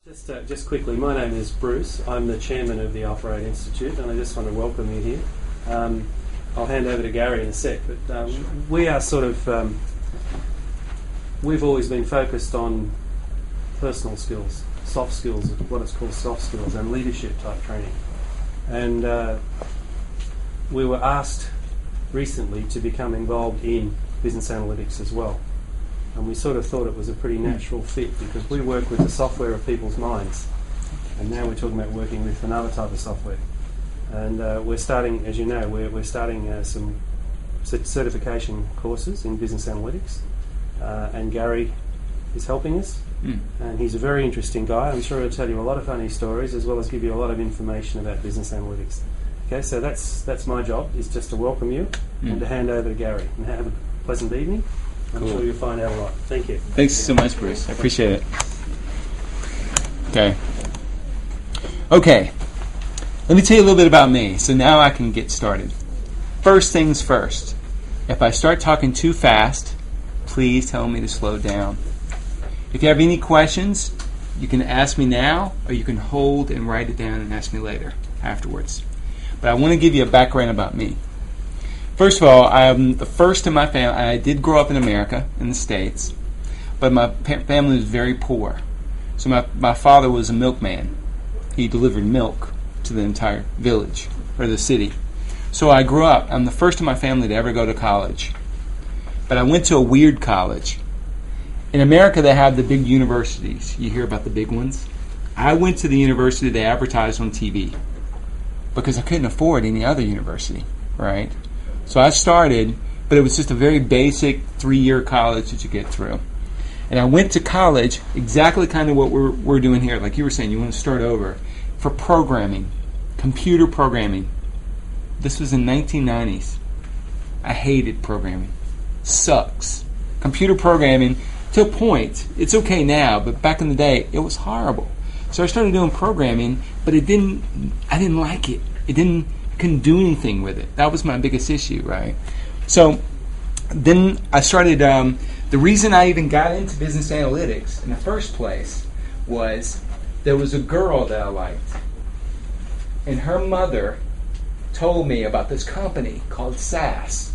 Just quickly, my name is Bruce. I'm the chairman of the alphaeight Institute, and I just want to welcome you here. I'll hand over to Gary in a sec, but we are we've always been focused on personal skills, soft skills, what it's called soft skills, and leadership type training. And we were asked recently to become involved in business analytics as well. And we sort of thought it was a pretty natural fit because we work with the software of people's minds. And now we're talking about working with another type of software. And we're starting, as you know, we're starting some certification courses in business analytics. And Gary is helping us. And he's a very interesting guy. I'm sure he'll tell you a lot of funny stories as well as give you a lot of information about business analytics. Okay, so that's my job, is just to welcome you and to hand over to Gary. And have a pleasant evening. I'm sure you'll find out a lot. Thank you. Thanks so much, Bruce. I appreciate it. Okay. Let me tell you a little bit about me, so now I can get started. First things first. If I start talking too fast, please tell me to slow down. If you have any questions, you can ask me now, or you can hold and write it down and ask me later, afterwards. But I want to give you a background about me. First of all, I'm the first in my family. I did grow up in America, in the States, but my family was very poor. So my father was a milkman. He delivered milk to the entire village, or the city. So I grew up. I'm the first in my family to ever go to college. But I went to a weird college. In America, they have the big universities. You hear about the big ones. I went to the university they advertised on TV because I couldn't afford any other university, right? So I started, but it was just a very basic 3-year college that you get through. And I went to college, exactly kind of what we're doing here. Like you were saying, you want to start over. For programming, computer programming. This was in 1990s. I hated programming. Sucks. Computer programming, to a point, it's okay now, but back in the day, it was horrible. So I started doing programming, but I didn't like it. Couldn't do anything with it. That was my biggest issue, right? So then I started, the reason I even got into business analytics in the first place was there was a girl that I liked. And her mother told me about this company called SAS.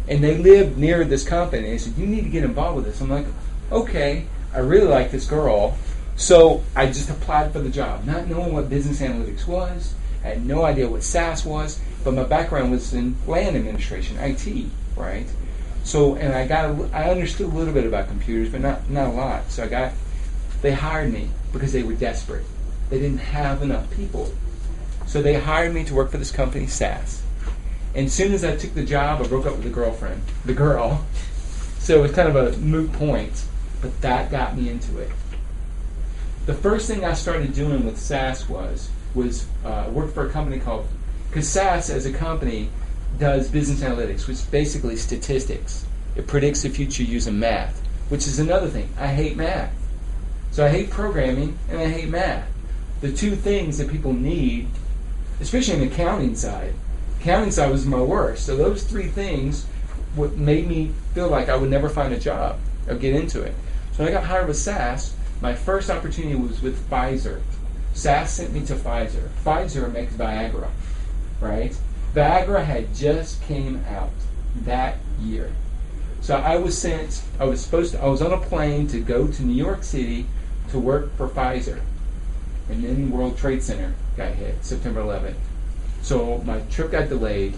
And they lived near this company. And they said, you need to get involved with this. I'm like, okay, I really like this girl. So I just applied for the job, not knowing what business analytics was. I had no idea what SAS was, but my background was in land administration, IT, right? So, and I understood a little bit about computers, but not a lot. So they hired me because they were desperate. They didn't have enough people. So they hired me to work for this company, SAS. And as soon as I took the job, I broke up with the girl. So it was kind of a moot point, but that got me into it. The first thing I started doing with SAS was work for a company called, because SAS as a company does business analytics, which is basically statistics. It predicts the future using math, which is another thing. I hate math. So I hate programming and I hate math. The two things that people need, especially on the accounting side. Accounting side was my worst. So those three things what made me feel like I would never find a job or get into it. So when I got hired with SAS, my first opportunity was with Pfizer. SAS sent me to Pfizer. Pfizer makes Viagra, right? Viagra had just came out that year. So I was on a plane to go to New York City to work for Pfizer. And then World Trade Center got hit, September 11th. So my trip got delayed.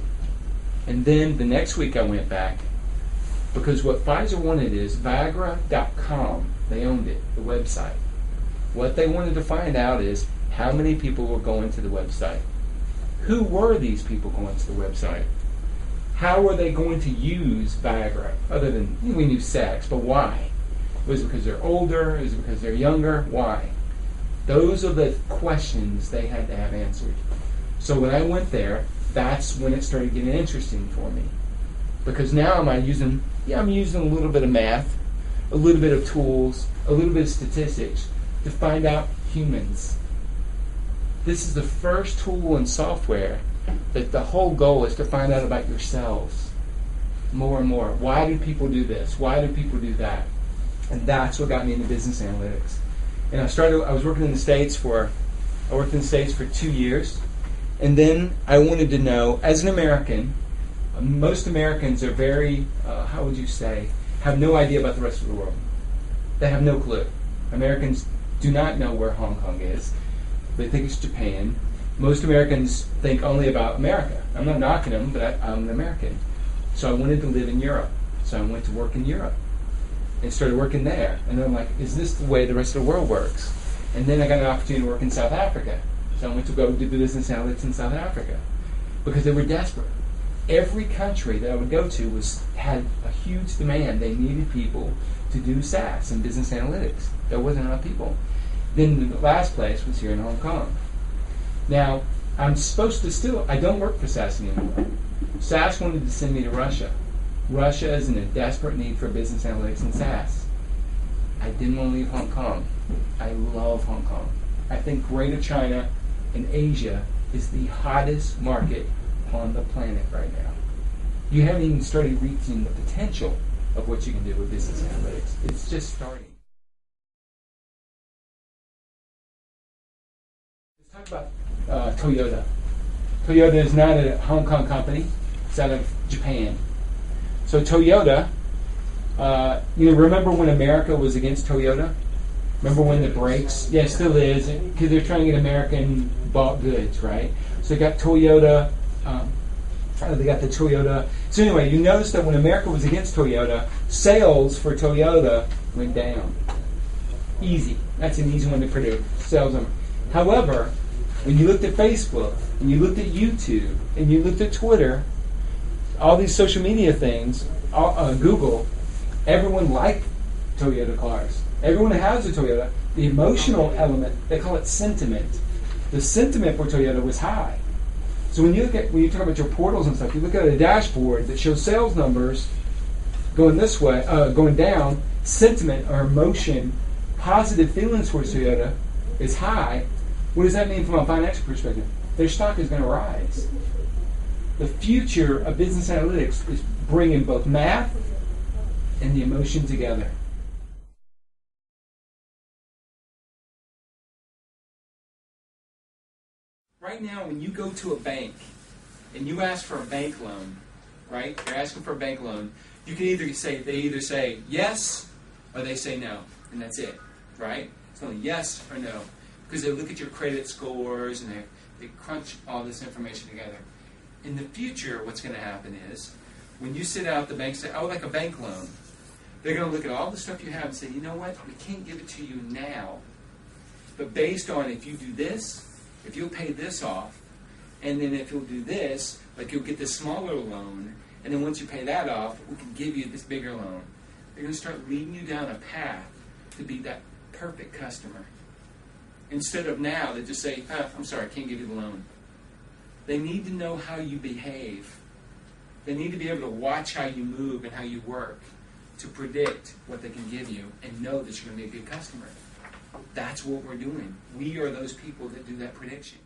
And then the next week I went back because what Pfizer wanted is Viagra.com. They owned it, the website. What they wanted to find out is how many people were going to the website. Who were these people going to the website? How were they going to use Viagra? Other than, we knew sex, but why? Was it because they're older? Is it because they're younger? Why? Those are the questions they had to have answered. So when I went there, that's when it started getting interesting for me. Because now I'm using a little bit of math, a little bit of tools, a little bit of statistics to find out humans. This is the first tool in software that the whole goal is to find out about yourselves more and more. Why do people do this? Why do people do that? And that's what got me into business analytics. And I was working in the States for 2 years. And then I wanted to know, as an American, most Americans are very, how would you say, have no idea about the rest of the world. They have no clue. Americans do not know where Hong Kong is. They think it's Japan. Most Americans think only about America. I'm not knocking them, but I'm an American. So I wanted to live in Europe. So I went to work in Europe and started working there. And then I'm like, is this the way the rest of the world works? And then I got an opportunity to work in South Africa. So I went to go do business analytics in South Africa because they were desperate. Every country that I would go to had a huge demand. They needed people to do SaaS and business analytics. There wasn't enough people. Then the last place was here in Hong Kong. Now, I don't work for SaaS anymore. SaaS wanted to send me to Russia. Russia is in a desperate need for business analytics and SaaS. I didn't want to leave Hong Kong. I love Hong Kong. I think Greater China and Asia is the hottest market on the planet right now. You haven't even started reaching the potential of what you can do with business analytics. It's just starting. Let's talk about Toyota. Toyota is not a Hong Kong company. It's out of Japan. So Toyota, remember when America was against Toyota? Remember when the brakes? Yeah, it still is, because they're trying to get American bought goods, right? So they got Toyota. They got the Toyota. So anyway, you notice that when America was against Toyota, sales for Toyota went down. Easy. That's an easy one to predict. Sales number. However, when you looked at Facebook, and you looked at YouTube, and you looked at Twitter, all these social media things, Google, everyone liked Toyota cars. Everyone has a Toyota. The emotional element, they call it sentiment. The sentiment for Toyota was high. So when you talk about your portals and stuff, you look at a dashboard that shows sales numbers going this way, going down, sentiment or emotion, positive feelings for Toyota is high. What does that mean from a financial perspective? Their stock is going to rise. The future of business analytics is bringing both math and the emotion together. Right now, when you go to a bank and you ask for a bank loan, right? You're asking for a bank loan. You can either say yes or they say no, and that's it, right? It's only yes or no, because they look at your credit scores and they crunch all this information together. In the future, what's going to happen is when you sit out, the bank say, "Oh, like a bank loan." They're going to look at all the stuff you have and say, "You know what? We can't give it to you now, but based on if you do this, if you'll pay this off, and then if you'll do this, like you'll get this smaller loan, and then once you pay that off, we can give you this bigger loan." They're going to start leading you down a path to be that perfect customer. Instead of now, they just say, "I'm sorry, I can't give you the loan." They need to know how you behave. They need to be able to watch how you move and how you work to predict what they can give you and know that you're going to be a good customer. That's what we're doing. We are those people that do that prediction.